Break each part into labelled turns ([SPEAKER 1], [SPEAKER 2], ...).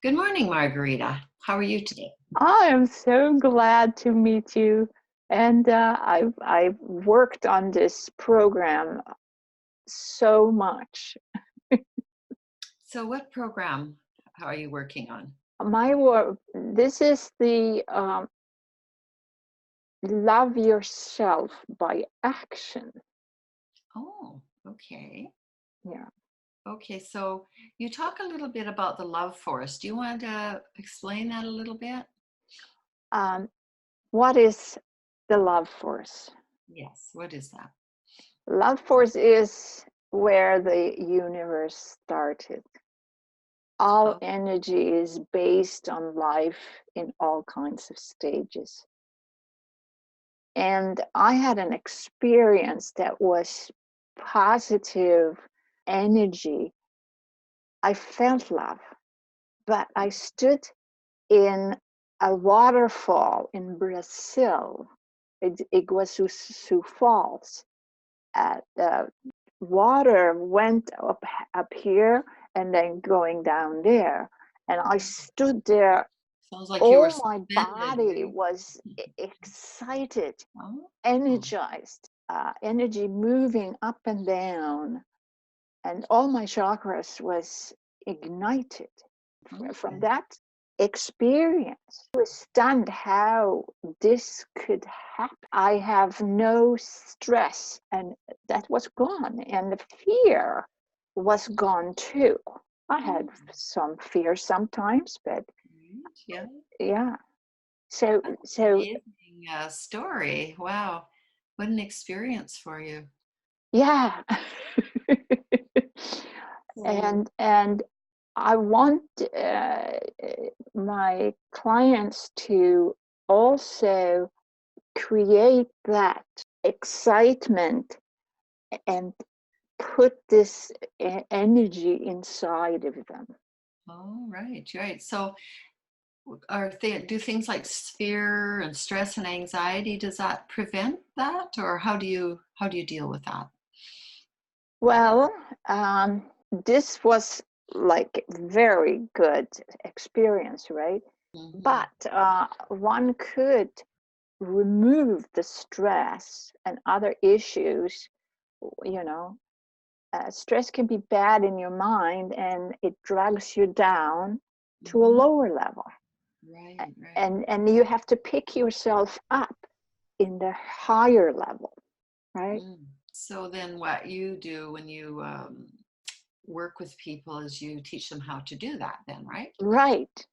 [SPEAKER 1] Good morning, Margarita. How are you today?
[SPEAKER 2] I am so glad to meet you. And I've worked on this program so much.
[SPEAKER 1] So, what program are you working on?
[SPEAKER 2] My work, this is the Love Yourself by Action.
[SPEAKER 1] Oh, okay.
[SPEAKER 2] Yeah.
[SPEAKER 1] Okay, so you talk a little bit about the love force. Do you want to explain that a little bit?
[SPEAKER 2] Um, what is the love force?
[SPEAKER 1] Yes, what is that?
[SPEAKER 2] Love force is where the universe started. All
[SPEAKER 1] Oh,
[SPEAKER 2] energy is based on life in all kinds of stages. And I had an experience that was positive energy. I felt love, but I stood in a waterfall in Brazil, Iguazu Falls. The water went up here and then going down there. And I stood there.
[SPEAKER 1] sounds like you were
[SPEAKER 2] All my
[SPEAKER 1] suspended,
[SPEAKER 2] body
[SPEAKER 1] right?
[SPEAKER 2] was excited,
[SPEAKER 1] Oh,
[SPEAKER 2] energized, energy moving up and down, and all my chakras was ignited from
[SPEAKER 1] okay.
[SPEAKER 2] that experience. I was stunned how this could happen. I have no stress, and that was gone, and the fear was gone too. I had
[SPEAKER 1] Oh,
[SPEAKER 2] some fear sometimes, but
[SPEAKER 1] right. Yeah.
[SPEAKER 2] yeah. So
[SPEAKER 1] That's an
[SPEAKER 2] so
[SPEAKER 1] amazing story. Wow. What an experience for you.
[SPEAKER 2] yeah.
[SPEAKER 1] So,
[SPEAKER 2] and I want my clients to also create that excitement and put this energy inside of them.
[SPEAKER 1] oh, right, right. So, do things like fear and stress and anxiety, does that prevent that, or how do you deal with that?
[SPEAKER 2] Well, this was like very good experience, right?
[SPEAKER 1] Hmm.
[SPEAKER 2] But one could remove the stress and other issues. You know, stress can be bad in your mind and it drags you down to a
[SPEAKER 1] Hmm.
[SPEAKER 2] lower level.
[SPEAKER 1] Right, right.
[SPEAKER 2] And you have to pick yourself up in the higher level, right?
[SPEAKER 1] Mm. So then, what you do when you work with people is you teach them how to do that. Then, right?
[SPEAKER 2] Right.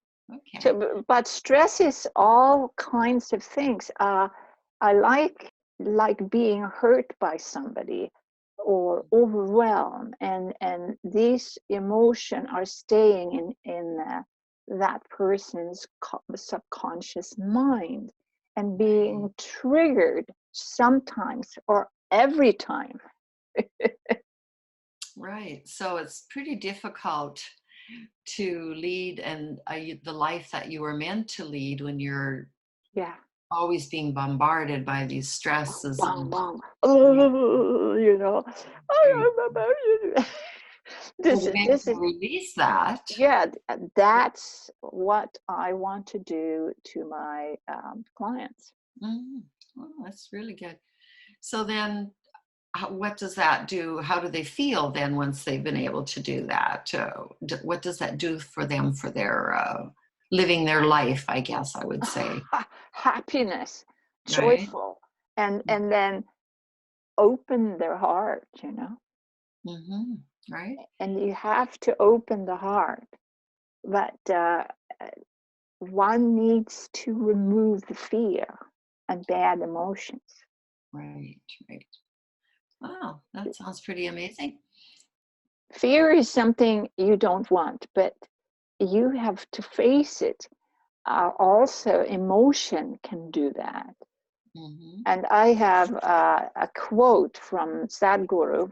[SPEAKER 2] So,
[SPEAKER 1] Okay.
[SPEAKER 2] but stress is all kinds of things. I like being hurt by somebody or overwhelmed, and these emotions are staying in that person's subconscious mind and
[SPEAKER 1] Right.
[SPEAKER 2] being triggered sometimes or every time.
[SPEAKER 1] Right. So it's pretty difficult to lead and the life that you were meant to lead when you're
[SPEAKER 2] Yeah.
[SPEAKER 1] always being bombarded by these stresses
[SPEAKER 2] Bang
[SPEAKER 1] and
[SPEAKER 2] bang.
[SPEAKER 1] yeah,
[SPEAKER 2] Oh, you know.
[SPEAKER 1] right.
[SPEAKER 2] This
[SPEAKER 1] So to
[SPEAKER 2] is
[SPEAKER 1] be able
[SPEAKER 2] this
[SPEAKER 1] to
[SPEAKER 2] is
[SPEAKER 1] release that.
[SPEAKER 2] yeah, that's what I want to do to my clients.
[SPEAKER 1] Mhm. Oh, that's really good. So then, what does that do? How do they feel then once they've been able to do that? What does that do for them for their living their life? I guess I would say,
[SPEAKER 2] Happiness,
[SPEAKER 1] right?
[SPEAKER 2] joyful, and then open their heart, you know.
[SPEAKER 1] Mm-hmm. Right?
[SPEAKER 2] And you have to open the heart, but one needs to remove the fear and bad emotions.
[SPEAKER 1] Right, right. Wow, that sounds pretty amazing.
[SPEAKER 2] Fear is something you don't want, but you have to face it. Also, emotion can do that.
[SPEAKER 1] Hmm.
[SPEAKER 2] And I have a quote from Sadhguru: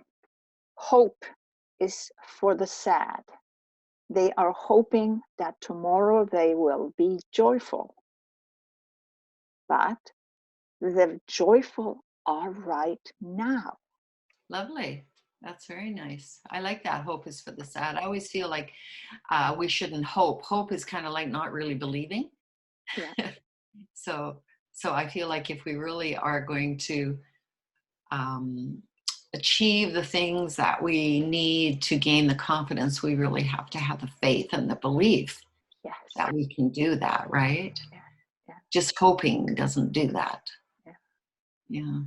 [SPEAKER 2] hope is for the sad. They are hoping that tomorrow they will be joyful, but the joyful are right now.
[SPEAKER 1] Lovely. That's very nice. I like that. Hope is for the sad. I always feel like we shouldn't hope. Hope is kind of like not really believing.
[SPEAKER 2] Yeah.
[SPEAKER 1] So, so I feel like if we really are going to um, achieve the things that we need to gain the confidence, we really have to have the faith and the belief
[SPEAKER 2] Yes.
[SPEAKER 1] that we can do that, right?
[SPEAKER 2] Yeah. Yeah.
[SPEAKER 1] Just hoping doesn't do that.
[SPEAKER 2] Yeah.
[SPEAKER 1] Yeah.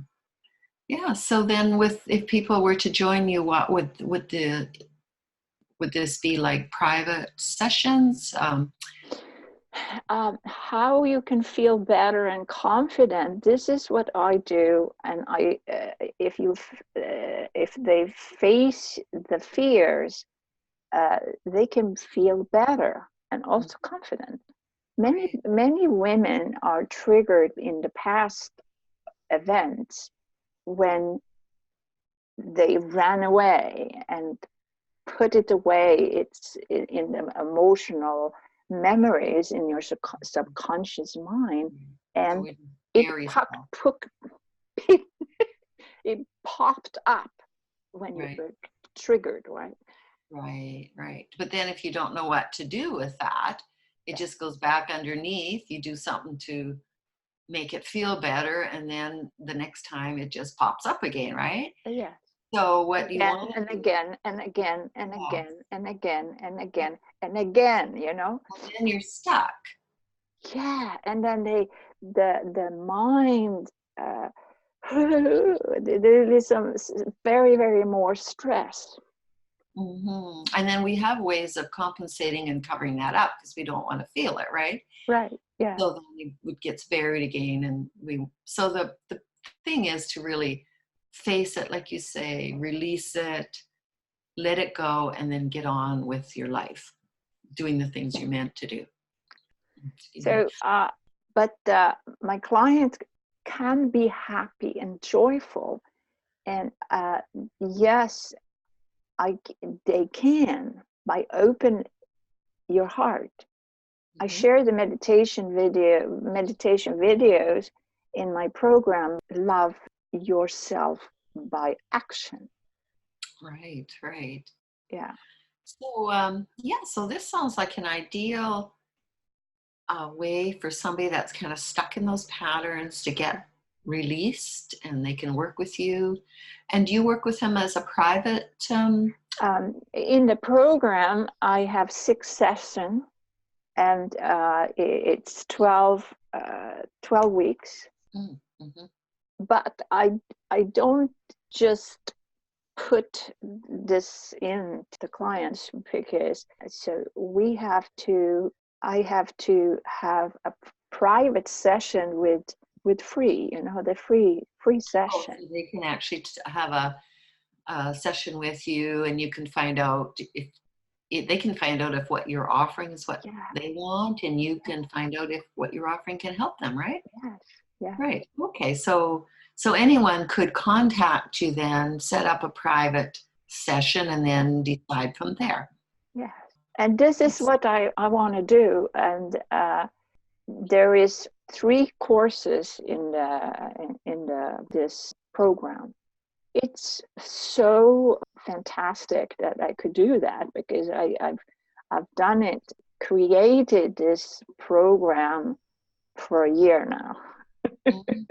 [SPEAKER 1] Yeah. So then with if people were to join you, what would this be like private sessions?
[SPEAKER 2] How you can feel better and confident. This is what I do, and if they face the fears, they can feel better and also confident.
[SPEAKER 1] Right.
[SPEAKER 2] Many women are triggered in the past events when they ran away and put it away. It's in the emotional memories in your subconscious mind,
[SPEAKER 1] So
[SPEAKER 2] and
[SPEAKER 1] it's
[SPEAKER 2] it
[SPEAKER 1] very
[SPEAKER 2] popped,
[SPEAKER 1] small.
[SPEAKER 2] it popped up when you
[SPEAKER 1] Right.
[SPEAKER 2] were triggered, right?
[SPEAKER 1] Right. Right. But then if you don't know what to do with that, it
[SPEAKER 2] Yeah.
[SPEAKER 1] just goes back underneath. You do something to make it feel better, and then the next time it just pops up again, right?
[SPEAKER 2] Yes.
[SPEAKER 1] So what you
[SPEAKER 2] Again
[SPEAKER 1] want
[SPEAKER 2] and
[SPEAKER 1] to do,
[SPEAKER 2] again and again and
[SPEAKER 1] yeah,
[SPEAKER 2] again and again and again and again, you know?
[SPEAKER 1] and then you're stuck.
[SPEAKER 2] Yeah. And then the mind, there is some very, very more stress.
[SPEAKER 1] And then we have ways of compensating and covering that up because we don't want to feel it, right?
[SPEAKER 2] Right. Yeah.
[SPEAKER 1] So then it gets buried again, and so the thing is to really face it, like you say, release it, let it go, and then get on with your life, doing the things you're meant to do. Excuse me.
[SPEAKER 2] So, but my clients can be happy and joyful. And yes, they can by open your heart. I
[SPEAKER 1] Mhm.
[SPEAKER 2] share the meditation videos in my program, Love Yourself by Action.
[SPEAKER 1] Right, right.
[SPEAKER 2] Yeah.
[SPEAKER 1] So yeah, so this sounds like an ideal way for somebody that's kind of stuck in those patterns to get released, and they can work with you. And do you work with them as a private?
[SPEAKER 2] In the program, I have 6 sessions, and it's 12 weeks.
[SPEAKER 1] Mm-hmm.
[SPEAKER 2] But I don't just put this in the clients, because so I have to have a private session with free, the free
[SPEAKER 1] Oh,
[SPEAKER 2] session.
[SPEAKER 1] so they can actually have a session with you, and you can find out if they can find out if what you're offering is what
[SPEAKER 2] Yeah.
[SPEAKER 1] they want, and you can find out if what you're offering can help them, right?
[SPEAKER 2] Yes. Yeah.
[SPEAKER 1] Right. Okay. So anyone could contact you then, set up a private session, and then decide from there.
[SPEAKER 2] Yes. And this is
[SPEAKER 1] Excellent.
[SPEAKER 2] what I want to do. And there is 3 courses in this program. It's so fantastic that I could do that, because I've done it, created this program for a year now.
[SPEAKER 1] Mhm.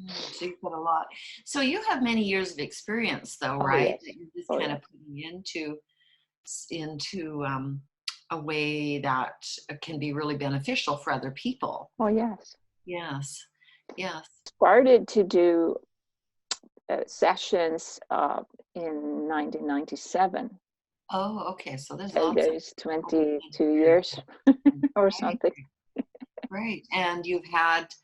[SPEAKER 1] So you've got a lot. So you have many years of experience, though,
[SPEAKER 2] Oh
[SPEAKER 1] right?
[SPEAKER 2] yes.
[SPEAKER 1] That you're just
[SPEAKER 2] Oh
[SPEAKER 1] kind
[SPEAKER 2] yes.
[SPEAKER 1] of putting into a way that can be really beneficial for other people.
[SPEAKER 2] Oh yes.
[SPEAKER 1] Yes. Yes.
[SPEAKER 2] Started to do sessions in 1997.
[SPEAKER 1] Oh, okay. So there's
[SPEAKER 2] So
[SPEAKER 1] lots of
[SPEAKER 2] there's
[SPEAKER 1] over
[SPEAKER 2] 22
[SPEAKER 1] 20 years.
[SPEAKER 2] years or
[SPEAKER 1] Right.
[SPEAKER 2] something.
[SPEAKER 1] Right. And you've had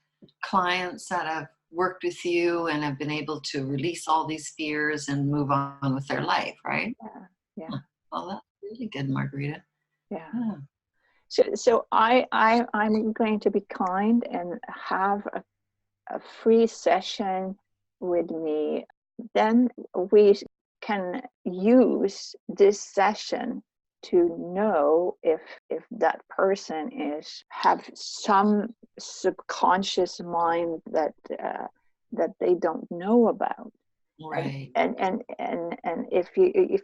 [SPEAKER 1] clients that have worked with you and have been able to release all these fears and move on with their life, right?
[SPEAKER 2] Yeah. Yeah.
[SPEAKER 1] Huh. Well, that's really good, Margarita.
[SPEAKER 2] Yeah.
[SPEAKER 1] Yeah.
[SPEAKER 2] So I'm going to be kind and have a free session with me. Then we can use this session to know if that person is have some subconscious mind that that they don't know about.
[SPEAKER 1] Right.
[SPEAKER 2] And if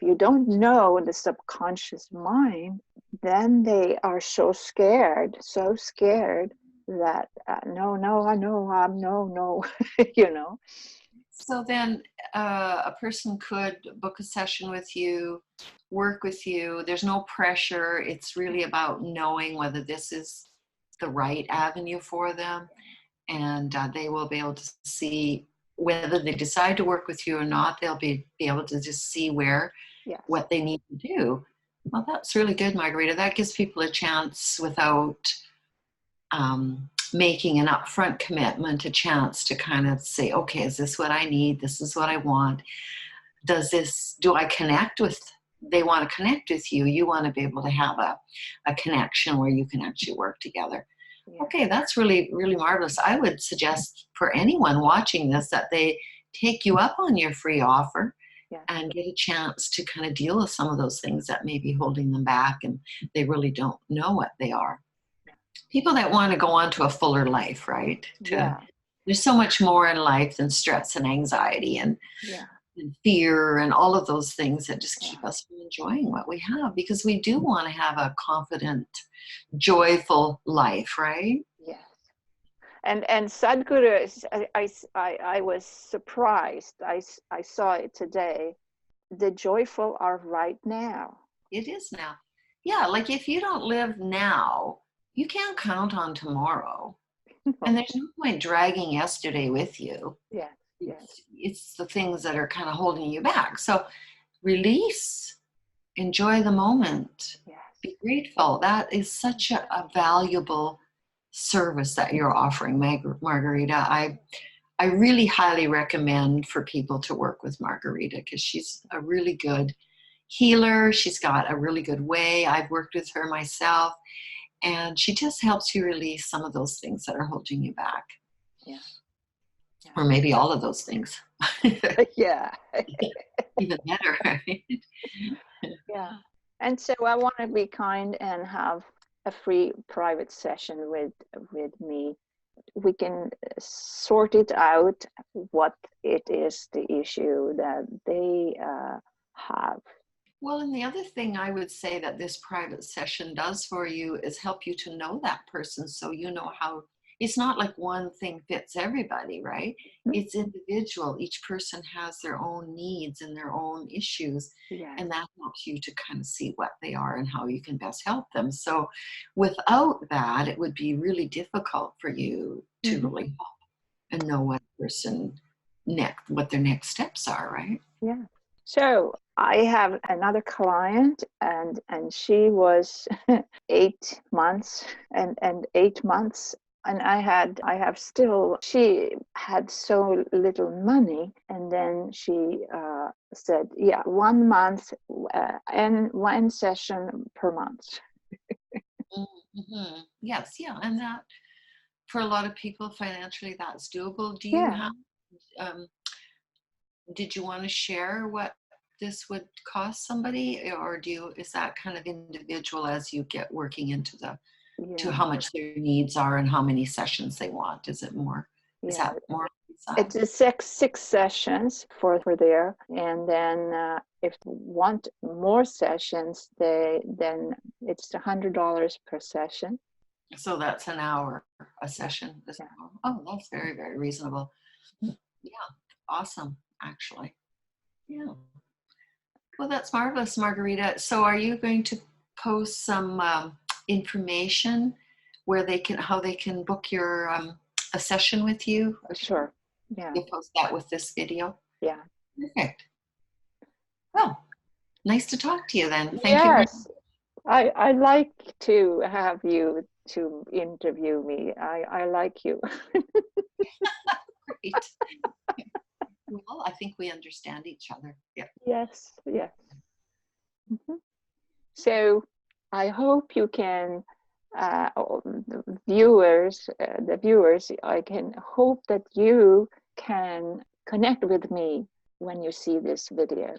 [SPEAKER 2] you don't know the subconscious mind, then they are so scared that no, no, I know, no, no, you know.
[SPEAKER 1] So then a person could book a session with you, work with you. There's no pressure. It's really about knowing whether this is the right avenue for them. And they will be able to see whether they decide to work with you or not. They'll be able to just see
[SPEAKER 2] Yes.
[SPEAKER 1] what they need to do. Well, that's really good, Margarita. That gives people a chance without making an upfront commitment, a chance to kind of say, okay, is this what I need? This is what I want. Do I connect with, they want to connect with you. You want to be able to have a connection where you can actually work together.
[SPEAKER 2] Yeah.
[SPEAKER 1] Okay, that's really, really marvelous. I would suggest for anyone watching this that they take you up on your free offer.
[SPEAKER 2] Yeah.
[SPEAKER 1] And get a chance to kind of deal with some of those things that may be holding them back and they really don't know what they are. People that want to go on to a fuller life, right?
[SPEAKER 2] Yeah.
[SPEAKER 1] There's so much more in life than stress and anxiety and fear and all of those things that just keep us from enjoying what we have, because we do want to have a confident, joyful life, right?
[SPEAKER 2] Yes. And Sadhguru, I was surprised. I saw it today. The joyful are right now.
[SPEAKER 1] It is now. Yeah, like if you don't live now, you can't count on tomorrow. And there's no point dragging yesterday with you.
[SPEAKER 2] Yeah. Yes.
[SPEAKER 1] It's the things that are kind of holding you back. So release, enjoy the moment,
[SPEAKER 2] Yes.
[SPEAKER 1] be grateful. That is such a valuable service that you're offering, Margarita. I really highly recommend for people to work with Margarita because she's a really good healer. She's got a really good way. I've worked with her myself, and she just helps you release some of those things that are holding you back.
[SPEAKER 2] Yeah.
[SPEAKER 1] Or maybe all of those things.
[SPEAKER 2] Yeah.
[SPEAKER 1] Even better, right?
[SPEAKER 2] Yeah. And so I want to be kind and have a free private session with me. We can sort it out, what it is, the issue that they have.
[SPEAKER 1] Well, and the other thing I would say that this private session does for you is help you to know that person, so you know how, it's not like one thing fits everybody, right? It's individual. Each person has their own needs and their own issues.
[SPEAKER 2] Yes.
[SPEAKER 1] And that helps you to kind of see what they are and how you can best help them. So without that, it would be really difficult for you to really help and know what person what their next steps are, right?
[SPEAKER 2] Yeah. So I have another client, and she was 8 months and 8 months. And she had so little money. And then she said, yeah, 1 month and one session per month.
[SPEAKER 1] Mm-hmm. Yes, yeah. And that, for a lot of people, financially, that's doable. Do you have, did you want to share what this would cost somebody, or is that kind of individual as you get working into to how much their needs are and how many sessions they want? Is it more? Is that more?
[SPEAKER 2] It's a six sessions for there, and then if you want more sessions, then it's $100 per session.
[SPEAKER 1] So that's an hour a session. Yeah. Oh, that's very, very reasonable. Yeah, awesome, actually. Yeah. Well, that's marvelous, Margarita. So are you going to post some information where how they can book your a session with you?
[SPEAKER 2] Sure. Yeah.
[SPEAKER 1] You'll post that with this video?
[SPEAKER 2] Yeah.
[SPEAKER 1] Perfect. Well, nice to talk to you then. Thank you.
[SPEAKER 2] Yes. I like to have you to interview me. I like you.
[SPEAKER 1] Great. Well, I think we understand each other. Yeah.
[SPEAKER 2] Yes. Yes. Mm-hmm. So I hope you can, the viewers, I can hope that you can connect with me when you see this video.